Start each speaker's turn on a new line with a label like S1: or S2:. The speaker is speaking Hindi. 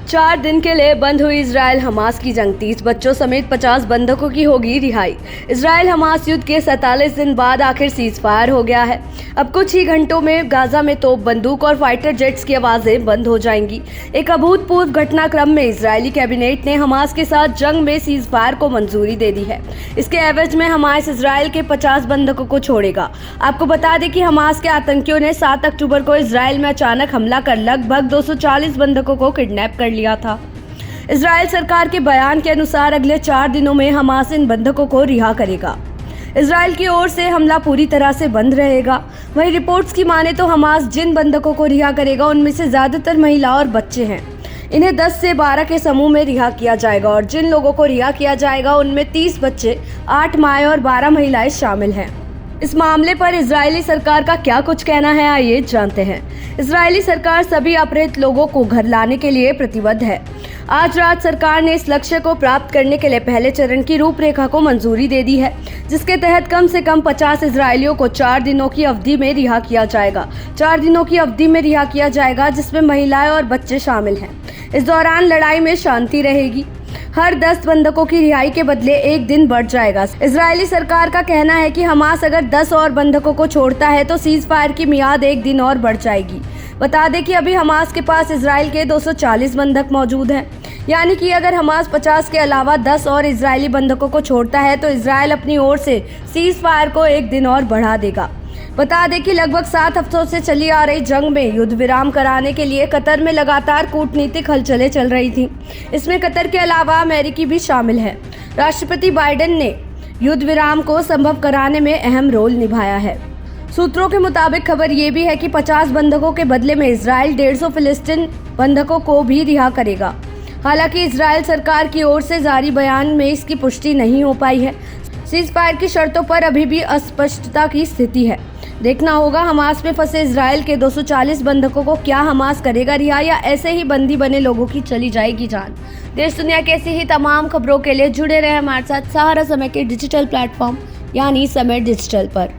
S1: 4 दिन के लिए बंद हुई इजराइल हमास की जंग। 30 बच्चों समेत 50 बंधकों की होगी रिहाई। इजराइल हमास युद्ध के 47 दिन बाद आखिर सीज फायर हो गया है। अब कुछ ही घंटों में गाजा में तोप बंदूक और फाइटर जेट्स की आवाजें बंद हो जाएंगी। एक अभूतपूर्व घटनाक्रम में इजरायली कैबिनेट ने हमास के साथ जंग में सीज फायर को मंजूरी दे दी है। इसके एवज में हमास इजराइल के 50 बंधकों को छोड़ेगा। आपको बता दें कि हमास के आतंकियों ने 7 अक्टूबर को इजराइल में अचानक हमला कर लगभग 240 बंधकों को किडनैप कर लिया था। इजराइल सरकार के बयान के अनुसार अगले 4 दिनों में हमास इन बंधकों को रिहा करेगा। इजराइल की ओर से हमला पूरी तरह से बंद रहेगा। वहीं रिपोर्ट्स की माने तो हमास जिन बंधकों को रिहा करेगा उनमें से ज्यादातर महिला और बच्चे हैं। इन्हें 10 से 12 के समूह में रिहा किया जाएगा और जिन लोगों को रिहा किया जाएगा उनमें 30 बच्चे, 8 माएँ और 12 महिलाएं शामिल हैं। इस मामले पर इजरायली सरकार का क्या कुछ कहना है, आइए जानते हैं। इजरायली सरकार सभी अपहृत लोगों को घर लाने के लिए प्रतिबद्ध है। आज रात सरकार ने इस लक्ष्य को प्राप्त करने के लिए पहले चरण की रूपरेखा को मंजूरी दे दी है, जिसके तहत कम से कम 50 इजरायलियों को 4 दिनों की अवधि में रिहा किया जाएगा। 4 दिनों की अवधि में रिहा किया जाएगा, जिसमें महिलाएं और बच्चे शामिल हैं। इस दौरान लड़ाई में शांति रहेगी। हर 10 बंधकों की रिहाई के बदले 1 दिन बढ़ जाएगा। इजरायली सरकार का कहना है कि हमास अगर 10 और बंधकों को छोड़ता है तो सीज फायर की मियाद 1 दिन और बढ़ जाएगी। बता दें कि अभी हमास के पास इजराइल के 240 बंधक मौजूद हैं, यानी कि अगर हमास 50 के अलावा 10 और इजरायली बंधकों को छोड़ता है तो इजराइल अपनी ओर से सीज फायर को 1 दिन और बढ़ा देगा। बता दें कि लगभग 7 हफ्तों से चली आ रही जंग में युद्ध विराम कराने के लिए कतर में लगातार कूटनीतिक हलचलें चल रही थी। इसमें कतर के अलावा अमेरिकी भी शामिल है। राष्ट्रपति बाइडेन ने युद्ध विराम को संभव कराने में अहम रोल निभाया है। सूत्रों के मुताबिक खबर ये भी है कि 50 बंधकों के बदले में इजराइल 150 फिलिस्तीन बंधकों को भी रिहा करेगा। हालांकि इजराइल सरकार की ओर से जारी बयान में इसकी पुष्टि नहीं हो पाई है। सीज फायर की शर्तों पर अभी भी अस्पष्टता की स्थिति है। देखना होगा हमास में फंसे इजराइल के 240 बंधकों को क्या हमास करेगा रिहा, या ऐसे ही बंदी बने लोगों की चली जाएगी जान। देश दुनिया की ऐसी ही तमाम खबरों के लिए जुड़े रहे हमारे साथ सहारा समय के डिजिटल प्लेटफॉर्म यानी समय डिजिटल पर।